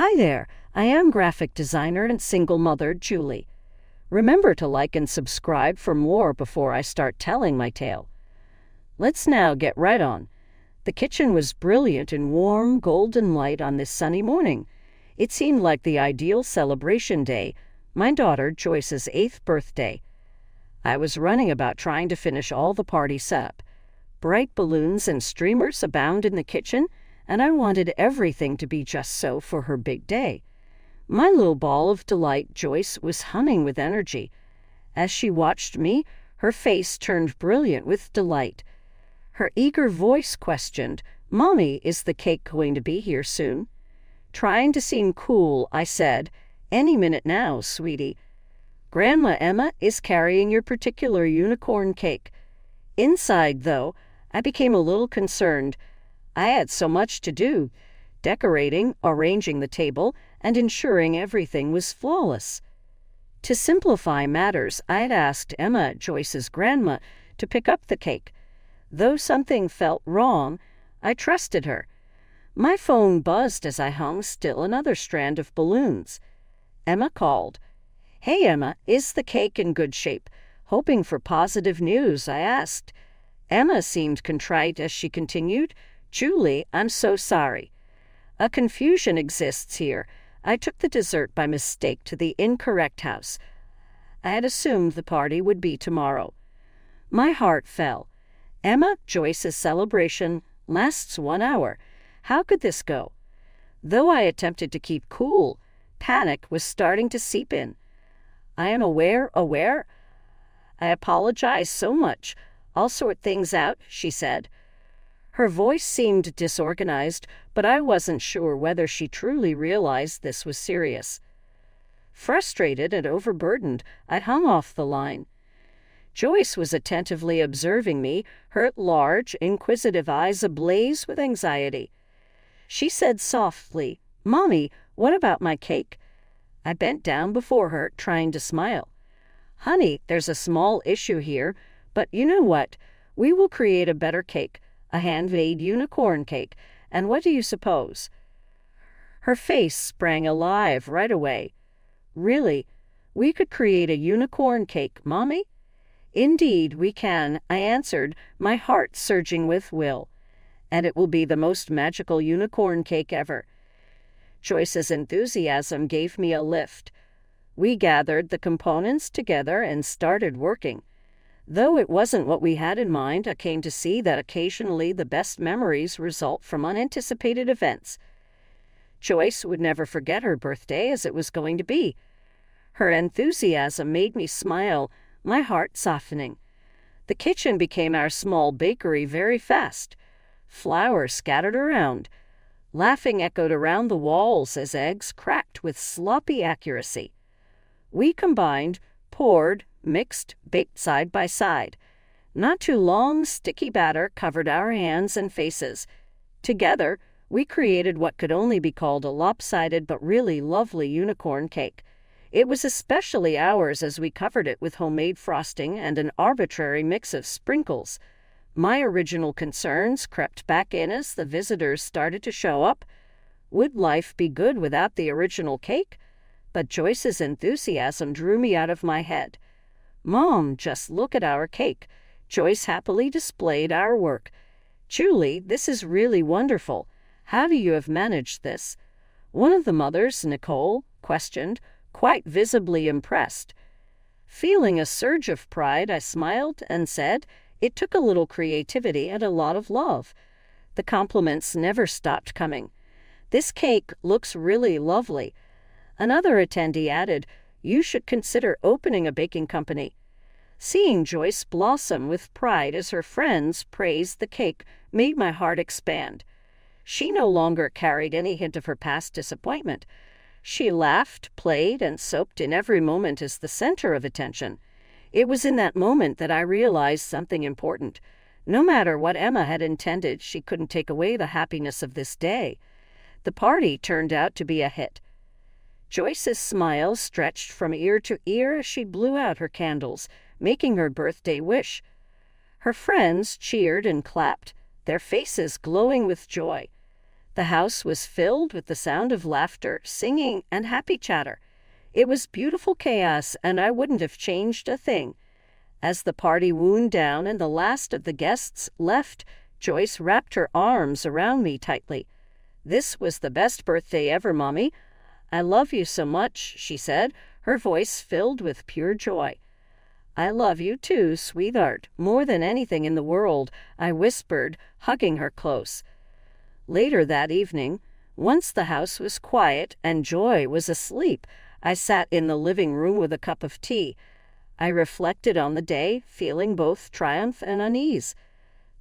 Hi there, I am graphic designer and single mother Julie. Remember to like and subscribe for more before I start telling my tale. Let's now get right on. The kitchen was brilliant in warm, golden light on this sunny morning. It seemed like the ideal celebration day, my daughter Joyce's 8th birthday. I was running about trying to finish all the party setup. Bright balloons and streamers abound in the kitchen, and I wanted everything to be just so for her big day. My little ball of delight, Joyce, was humming with energy. As she watched me, her face turned brilliant with delight. Her eager voice questioned, "Mommy, is the cake going to be here soon?" Trying to seem cool, I said, "Any minute now, sweetie. Grandma Emma is carrying your particular unicorn cake." Inside, though, I became a little concerned. I had so much to do, decorating, arranging the table, and ensuring everything was flawless. To simplify matters, I had asked Emma, Joyce's grandma, to pick up the cake. Though something felt wrong, I trusted her. My phone buzzed as I hung still another strand of balloons. Emma called. "Hey, Emma, is the cake in good shape?" Hoping for positive news, I asked. Emma seemed contrite as she continued, "Julie, I'm so sorry. A confusion exists here. I took the dessert by mistake to the incorrect house. I had assumed the party would be tomorrow." My heart fell. Emma, Joyce's celebration lasts 1 hour. How could this go? Though I attempted to keep cool, panic was starting to seep in. "I am aware. I apologize so much. I'll sort things out," she said. Her voice seemed disorganized, but I wasn't sure whether she truly realized this was serious. Frustrated and overburdened, I hung off the line. Joyce was attentively observing me, her large, inquisitive eyes ablaze with anxiety. She said softly, "Mommy, what about my cake?" I bent down before her, trying to smile. "Honey, there's a small issue here, but you know what? We will create a better cake, a handmade unicorn cake, and what do you suppose?" Her face sprang alive right away. "Really? We could create a unicorn cake, Mommy?" "Indeed, we can," I answered, my heart surging with will. "And it will be the most magical unicorn cake ever." Joyce's enthusiasm gave me a lift. We gathered the components together and started working. Though it wasn't what we had in mind, I came to see that occasionally the best memories result from unanticipated events. Joyce would never forget her birthday as it was going to be. Her enthusiasm made me smile, my heart softening. The kitchen became our small bakery very fast. Flour scattered around. Laughing echoed around the walls as eggs cracked with sloppy accuracy. We combined, poured, mixed, baked side by side. Not too long, sticky batter covered our hands and faces. Together, we created what could only be called a lopsided but really lovely unicorn cake. It was especially ours as we covered it with homemade frosting and an arbitrary mix of sprinkles. My original concerns crept back in as the visitors started to show up. Would life be good without the original cake? But Joyce's enthusiasm drew me out of my head. "Mom, just look at our cake." Joyce happily displayed our work. "Julie, this is really wonderful. How do you have managed this?" One of the mothers, Nicole, questioned, quite visibly impressed. Feeling a surge of pride, I smiled and said, "It took a little creativity and a lot of love." The compliments never stopped coming. "This cake looks really lovely." Another attendee added, "You should consider opening a baking company." Seeing Joyce blossom with pride as her friends praised the cake made my heart expand. She no longer carried any hint of her past disappointment. She laughed, played, and soaked in every moment as the center of attention. It was in that moment that I realized something important. No matter what Emma had intended, she couldn't take away the happiness of this day. The party turned out to be a hit. Joyce's smile stretched from ear to ear as she blew out her candles, making her birthday wish. Her friends cheered and clapped, their faces glowing with joy. The house was filled with the sound of laughter, singing, and happy chatter. It was beautiful chaos, and I wouldn't have changed a thing. As the party wound down and the last of the guests left, Joyce wrapped her arms around me tightly. "This was the best birthday ever, Mommy. I love you so much," she said, her voice filled with pure joy. "I love you too, sweetheart, more than anything in the world," I whispered, hugging her close. Later that evening, once the house was quiet and Joy was asleep, I sat in the living room with a cup of tea. I reflected on the day, feeling both triumph and unease.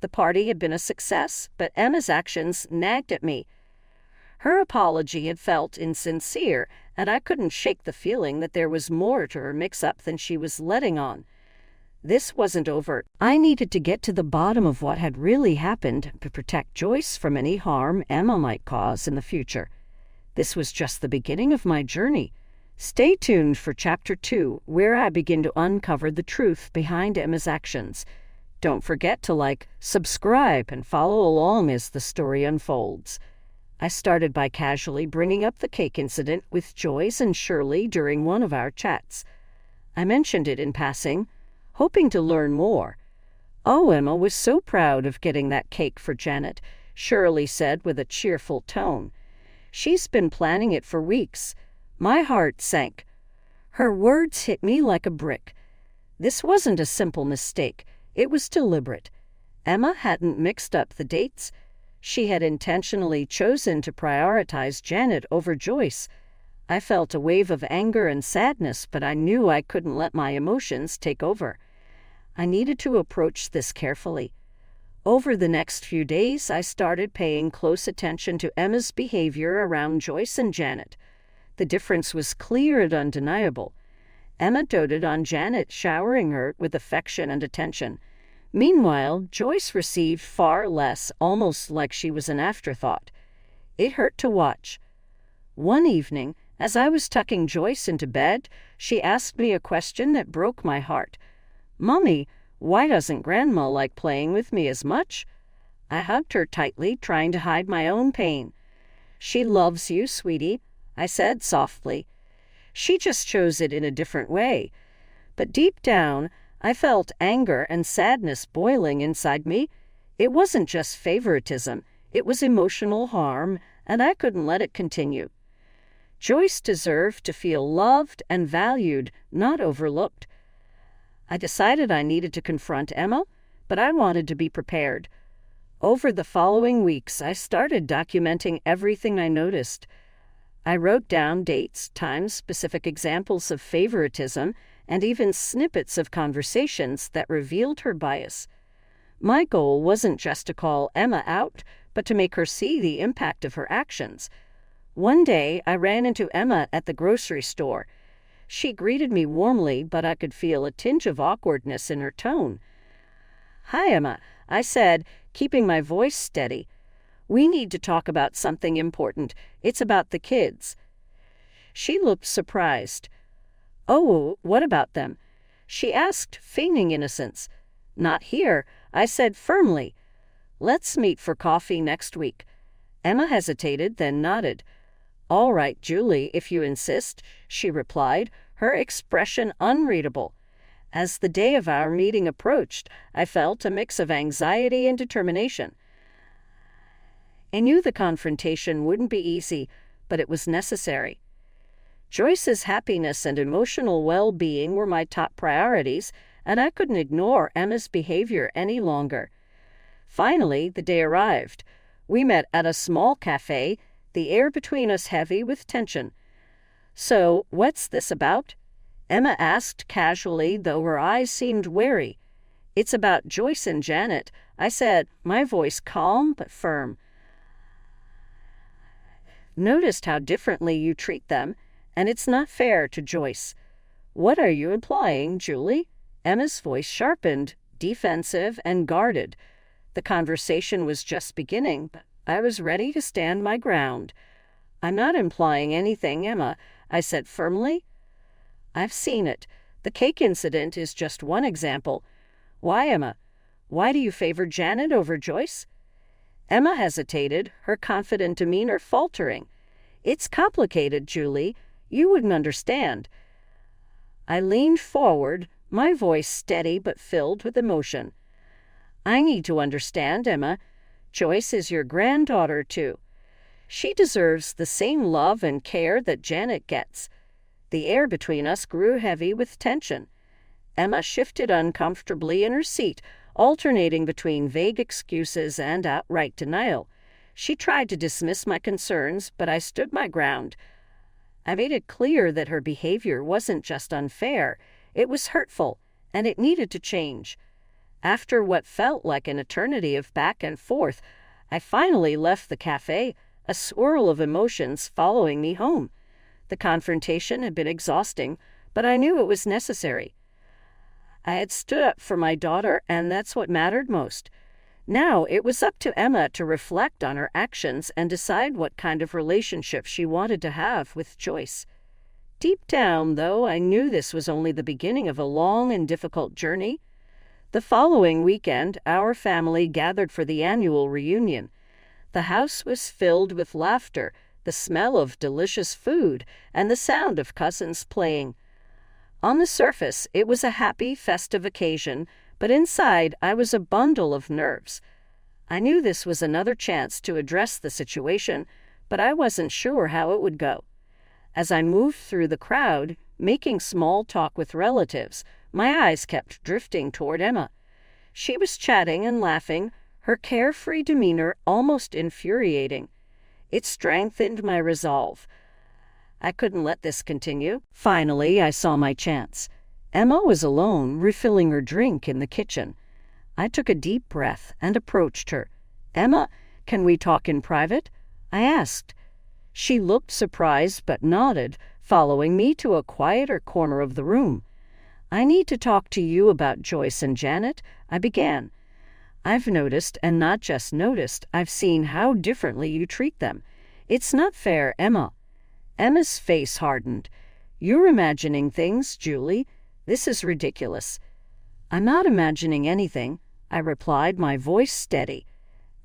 The party had been a success, but Emma's actions nagged at me. Her apology had felt insincere, and I couldn't shake the feeling that there was more to her mix-up than she was letting on. This wasn't over. I needed to get to the bottom of what had really happened to protect Joyce from any harm Emma might cause in the future. This was just the beginning of my journey. Stay tuned for Chapter 2, where I begin to uncover the truth behind Emma's actions. Don't forget to like, subscribe, and follow along as the story unfolds. I started by casually bringing up the cake incident with Joyce and Shirley during one of our chats. I mentioned it in passing, hoping to learn more. "Oh, Emma was so proud of getting that cake for Janet," Shirley said with a cheerful tone. "She's been planning it for weeks." My heart sank. Her words hit me like a brick. This wasn't a simple mistake. It was deliberate. Emma hadn't mixed up the dates. She had intentionally chosen to prioritize Janet over Joyce. I felt a wave of anger and sadness, but I knew I couldn't let my emotions take over. I needed to approach this carefully. Over the next few days, I started paying close attention to Emma's behavior around Joyce and Janet. The difference was clear and undeniable. Emma doted on Janet, showering her with affection and attention. Meanwhile, Joyce received far less, almost like she was an afterthought. It hurt to watch. One evening, as I was tucking Joyce into bed, she asked me a question that broke my heart. "Mommy, why doesn't Grandma like playing with me as much?" I hugged her tightly, trying to hide my own pain. "She loves you, sweetie," I said softly. "She just chose it in a different way." But deep down, I felt anger and sadness boiling inside me. It wasn't just favoritism, it was emotional harm, and I couldn't let it continue. Joyce deserved to feel loved and valued, not overlooked. I decided I needed to confront Emma, but I wanted to be prepared. Over the following weeks, I started documenting everything I noticed. I wrote down dates, times, specific examples of favoritism, and even snippets of conversations that revealed her bias. My goal wasn't just to call Emma out, but to make her see the impact of her actions. One day, I ran into Emma at the grocery store. She greeted me warmly, but I could feel a tinge of awkwardness in her tone. "Hi, Emma," I said, keeping my voice steady. "We need to talk about something important. It's about the kids." She looked surprised. "Oh, what about them?" she asked, feigning innocence. "Not here," I said firmly. "Let's meet for coffee next week." Emma hesitated, then nodded. "All right, Julie, if you insist," she replied, her expression unreadable. As the day of our meeting approached, I felt a mix of anxiety and determination. I knew the confrontation wouldn't be easy, but it was necessary. Joyce's happiness and emotional well-being were my top priorities, and I couldn't ignore Emma's behavior any longer. Finally, the day arrived. We met at a small cafe, the air between us heavy with tension. "So, what's this about?" Emma asked casually, though her eyes seemed wary. "It's about Joyce and Janet," I said, my voice calm but firm. "Noticed how differently you treat them, and it's not fair to Joyce." "What are you implying, Julie?" Emma's voice sharpened, defensive and guarded. The conversation was just beginning, but I was ready to stand my ground. "I'm not implying anything, Emma," I said firmly. "I've seen it. The cake incident is just one example. Why, Emma? Why do you favor Janet over Joyce?" Emma hesitated, her confident demeanor faltering. "It's complicated, Julie. You wouldn't understand." I leaned forward, my voice steady but filled with emotion. "I need to understand, Emma. Joyce is your granddaughter, too. She deserves the same love and care that Janet gets." The air between us grew heavy with tension. Emma shifted uncomfortably in her seat, alternating between vague excuses and outright denial. She tried to dismiss my concerns, but I stood my ground. I made it clear that her behavior wasn't just unfair, it was hurtful, and it needed to change. After what felt like an eternity of back and forth, I finally left the cafe, a swirl of emotions following me home. The confrontation had been exhausting, but I knew it was necessary. I had stood up for my daughter, and that's what mattered most. Now it was up to Emma to reflect on her actions and decide what kind of relationship she wanted to have with Joyce. Deep down, though, I knew this was only the beginning of a long and difficult journey. The following weekend, our family gathered for the annual reunion. The house was filled with laughter, the smell of delicious food, and the sound of cousins playing. On the surface, it was a happy, festive occasion, but inside I was a bundle of nerves. I knew this was another chance to address the situation, but I wasn't sure how it would go. As I moved through the crowd, making small talk with relatives, my eyes kept drifting toward Emma. She was chatting and laughing, her carefree demeanor almost infuriating. It strengthened my resolve. I couldn't let this continue. Finally, I saw my chance. Emma was alone, refilling her drink in the kitchen. I took a deep breath and approached her. "Emma, can we talk in private?" I asked. She looked surprised but nodded, following me to a quieter corner of the room. "I need to talk to you about Joyce and Janet," I began. "I've noticed, and not just noticed, I've seen how differently you treat them. It's not fair, Emma." Emma's face hardened. "You're imagining things, Julie. This is ridiculous." "I'm not imagining anything," I replied, my voice steady.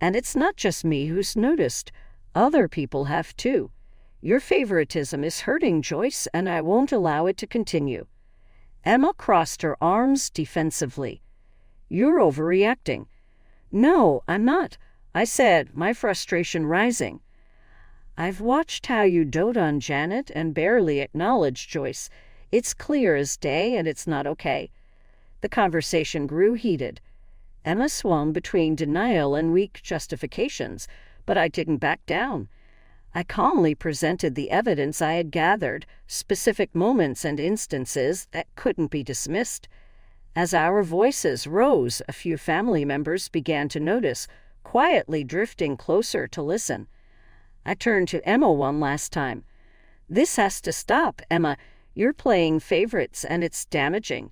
"And it's not just me who's noticed. Other people have too. Your favoritism is hurting Joyce, and I won't allow it to continue." Emma crossed her arms defensively. "You're overreacting." "No, I'm not," I said, my frustration rising. "I've watched how you dote on Janet and barely acknowledge Joyce. It's clear as day, and it's not okay." The conversation grew heated. Emma swung between denial and weak justifications, but I didn't back down. I calmly presented the evidence I had gathered, specific moments and instances that couldn't be dismissed. As our voices rose, a few family members began to notice, quietly drifting closer to listen. I turned to Emma one last time. "This has to stop, Emma. You're playing favorites, and it's damaging.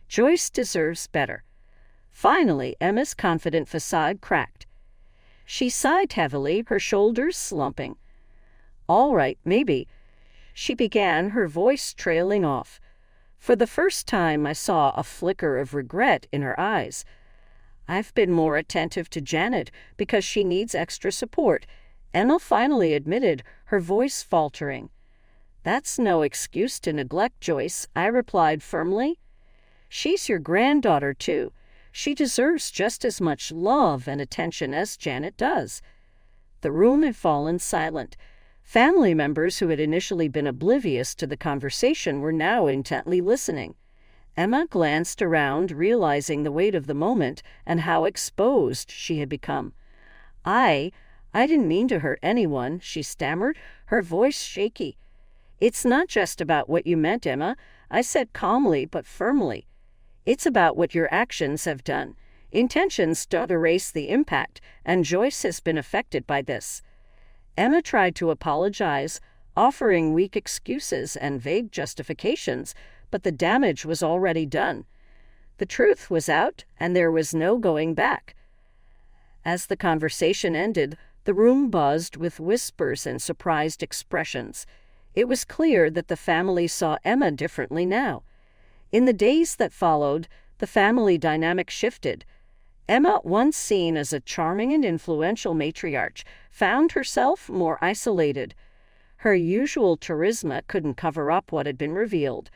Joyce deserves better." Finally, Emma's confident facade cracked. She sighed heavily, her shoulders slumping. "All right, maybe," she began, her voice trailing off. For the first time, I saw a flicker of regret in her eyes. "I've been more attentive to Janet because she needs extra support," Emma finally admitted, her voice faltering. "That's no excuse to neglect Joyce," I replied firmly. "She's your granddaughter, too. She deserves just as much love and attention as Janet does." The room had fallen silent. Family members who had initially been oblivious to the conversation were now intently listening. Emma glanced around, realizing the weight of the moment and how exposed she had become. I didn't mean to hurt anyone," she stammered, her voice shaky. "It's not just about what you meant, Emma," I said calmly but firmly. "It's about what your actions have done. Intentions don't erase the impact, and Joyce has been affected by this." Emma tried to apologize, offering weak excuses and vague justifications, but the damage was already done. The truth was out, and there was no going back. As the conversation ended, the room buzzed with whispers and surprised expressions. It was clear that the family saw Emma differently now. In the days that followed, the family dynamic shifted. Emma, once seen as a charming and influential matriarch, found herself more isolated. Her usual charisma couldn't cover up what had been revealed.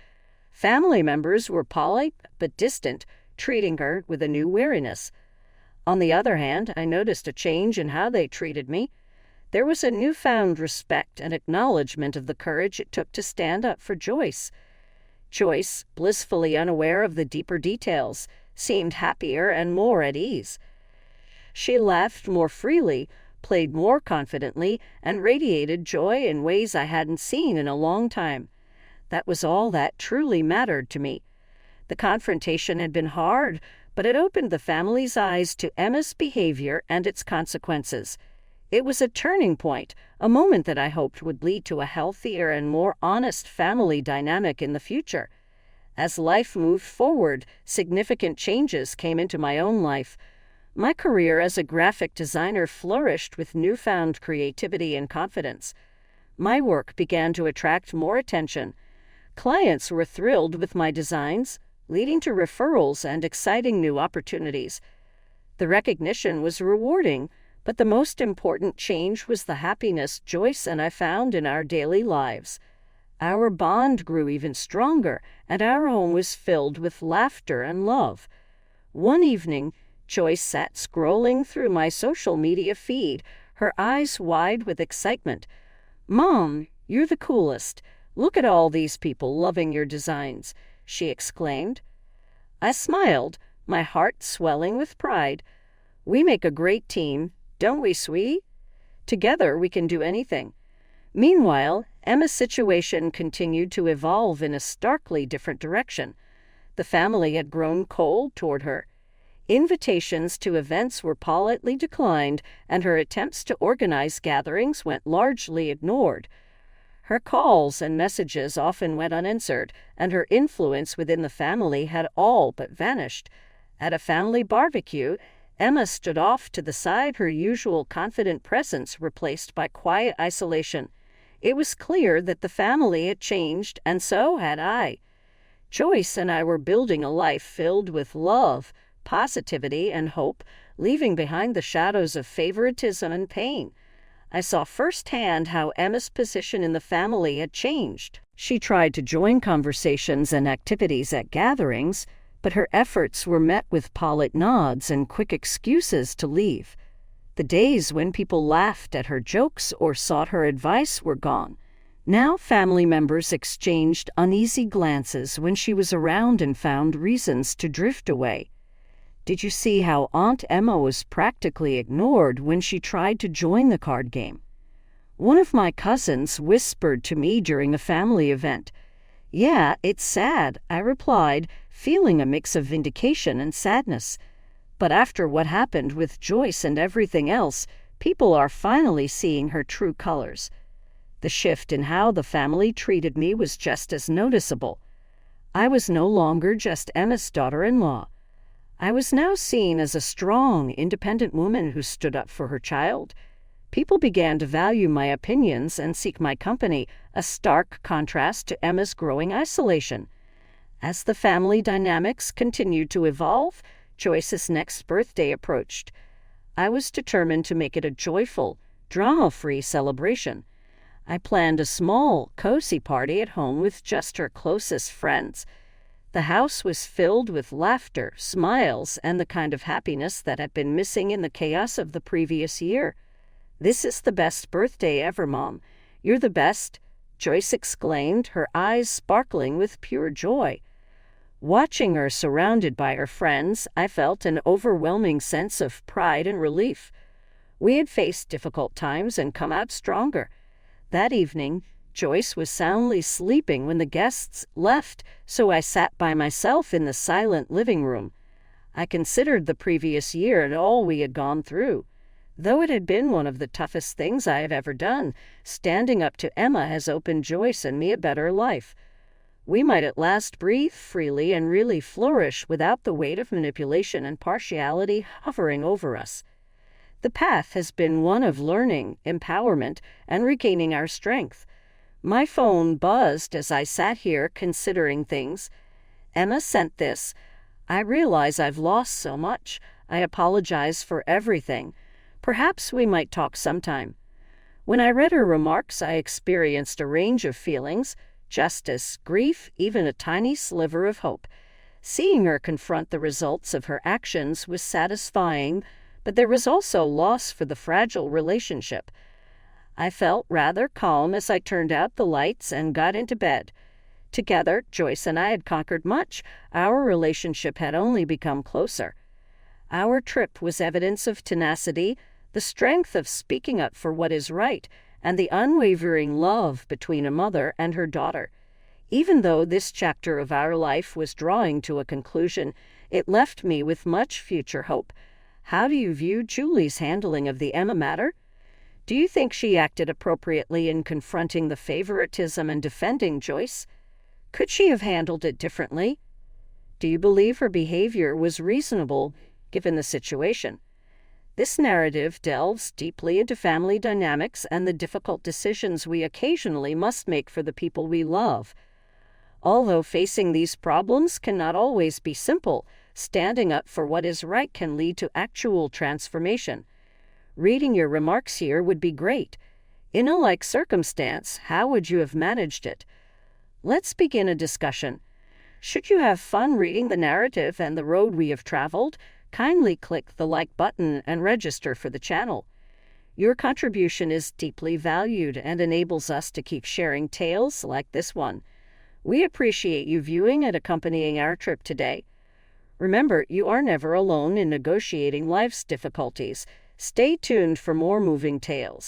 Family members were polite but distant, treating her with a new wariness. On the other hand, I noticed a change in how they treated me. There was a newfound respect and acknowledgement of the courage it took to stand up for Joyce. Joyce, blissfully unaware of the deeper details, seemed happier and more at ease. She laughed more freely, played more confidently, and radiated joy in ways I hadn't seen in a long time. That was all that truly mattered to me. The confrontation had been hard, but it opened the family's eyes to Emma's behavior and its consequences. It was a turning point, a moment that I hoped would lead to a healthier and more honest family dynamic in the future. As life moved forward, significant changes came into my own life. My career as a graphic designer flourished with newfound creativity and confidence. My work began to attract more attention. Clients were thrilled with my designs, leading to referrals and exciting new opportunities. The recognition was rewarding, but the most important change was the happiness Joyce and I found in our daily lives. Our bond grew even stronger, and our home was filled with laughter and love. One evening, Joyce sat scrolling through my social media feed, her eyes wide with excitement. "Mom, you're the coolest. Look at all these people loving your designs," she exclaimed. I smiled, my heart swelling with pride. "We make a great team, don't we, sweetie? Together we can do anything." Meanwhile, Emma's situation continued to evolve in a starkly different direction. The family had grown cold toward her. Invitations to events were politely declined, and her attempts to organize gatherings went largely ignored. Her calls and messages often went unanswered, and her influence within the family had all but vanished. At a family barbecue, Emma stood off to the side, her usual confident presence replaced by quiet isolation. It was clear that the family had changed, and so had I. Joyce and I were building a life filled with love, positivity, and hope, leaving behind the shadows of favoritism and pain. I saw firsthand how Emma's position in the family had changed. She tried to join conversations and activities at gatherings, but her efforts were met with polite nods and quick excuses to leave. The days when people laughed at her jokes or sought her advice were gone. Now family members exchanged uneasy glances when she was around and found reasons to drift away. Did you see how Aunt Emma was practically ignored when she tried to join the card game? One of my cousins whispered to me during a family event. "Yeah, it's sad," I replied, feeling a mix of vindication and sadness. But after what happened with Joyce and everything else, people are finally seeing her true colors. The shift in how the family treated me was just as noticeable. I was no longer just Emma's daughter-in-law. I was now seen as a strong, independent woman who stood up for her child. People began to value my opinions and seek my company, a stark contrast to Emma's growing isolation. As the family dynamics continued to evolve, Joyce's next birthday approached. I was determined to make it a joyful, drama-free celebration. I planned a small, cozy party at home with just her closest friends. The house was filled with laughter, smiles, and the kind of happiness that had been missing in the chaos of the previous year. "This is the best birthday ever, Mom. You're the best," Joyce exclaimed, her eyes sparkling with pure joy. Watching her surrounded by her friends, I felt an overwhelming sense of pride and relief. We had faced difficult times and come out stronger. That evening, Joyce was soundly sleeping when the guests left, so I sat by myself in the silent living room. I considered the previous year and all we had gone through. Though it had been one of the toughest things I have ever done, standing up to Emma has opened Joyce and me a better life. We might at last breathe freely and really flourish without the weight of manipulation and partiality hovering over us. The path has been one of learning, empowerment, and regaining our strength. My phone buzzed as I sat here considering things. "Emma sent this. I realize I've lost so much. I apologize for everything. Perhaps we might talk sometime." When I read her remarks, I experienced a range of feelings: justice, grief, even a tiny sliver of hope. Seeing her confront the results of her actions was satisfying, but there was also loss for the fragile relationship. I felt rather calm as I turned out the lights and got into bed. Together, Joyce and I had conquered much. Our relationship had only become closer. Our trip was evidence of tenacity, the strength of speaking up for what is right, and the unwavering love between a mother and her daughter. Even though this chapter of our life was drawing to a conclusion, it left me with much future hope. How do you view Julie's handling of the Emma matter? Do you think she acted appropriately in confronting the favoritism and defending Joyce? Could she have handled it differently? Do you believe her behavior was reasonable given the situation? This narrative delves deeply into family dynamics and the difficult decisions we occasionally must make for the people we love. Although facing these problems cannot always be simple, standing up for what is right can lead to actual transformation. Reading your remarks here would be great. In a like circumstance, how would you have managed it? Let's begin a discussion. Should you have fun reading the narrative and the road we have traveled, kindly click the like button and register for the channel. Your contribution is deeply valued and enables us to keep sharing tales like this one. We appreciate you viewing and accompanying our trip today. Remember, you are never alone in negotiating life's difficulties. Stay tuned for more moving tales.